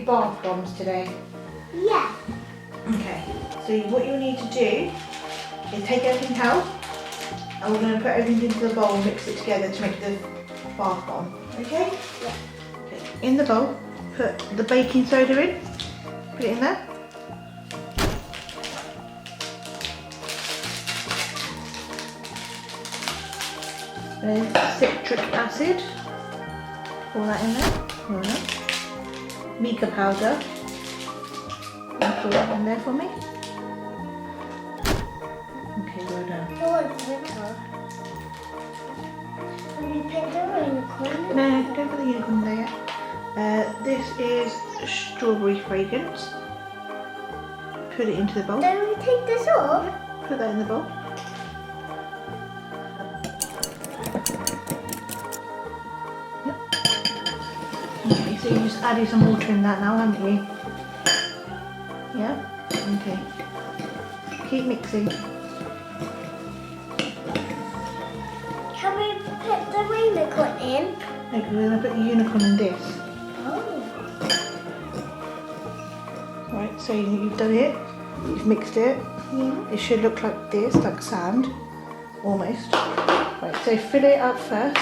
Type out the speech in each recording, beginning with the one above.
do bath bombs today? Yeah. Okay, so what you'll need to do is take everything out and we're going to put everything into the bowl and mix it together to make the bath bomb. Okay? Yeah. Okay. In the bowl, put the baking soda in. Put it in there. Then citric acid. Pour that in there. Pour that. Mica powder. Pour that in there for me. Okay, well done. I want glitter. Will you put the unicorn? No, don't put the unicorn in there yet. This is strawberry fragrance. Put it into the bowl. Then we take this off? Yeah, put that in the bowl. Yep. Okay, so you just added some water in that now, haven't you? Yeah? Okay. Keep mixing. Can we put the unicorn in? Okay, we're going to put the unicorn in this. Oh. Right, so you've done it. You've mixed it. Yeah. It should look like this, like sand. Almost. Right, so fill it up first.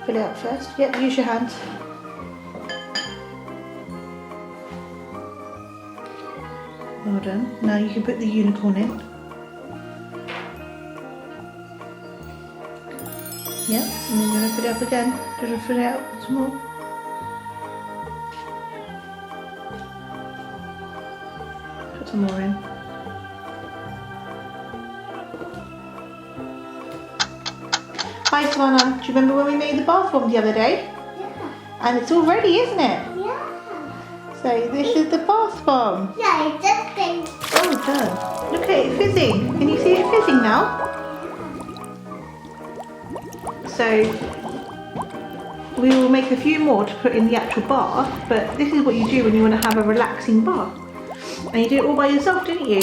Fill it up first. Yep, use your hands. Well done. Now you can put the unicorn in. Yeah, and then you're going to fill it up again. Just fill it up some more. Put some more in. Hi Savannah, do you remember when we made the bath bomb the other day? Yeah. And it's all ready, isn't it? Yeah. So this is the bath bomb. Yeah, it's just thing. Well done. Look at it fizzing. Can you see it fizzing now? So we will make a few more to put in the actual bath, but this is what you do when you want to have a relaxing bath. And you did it all by yourself, didn't you?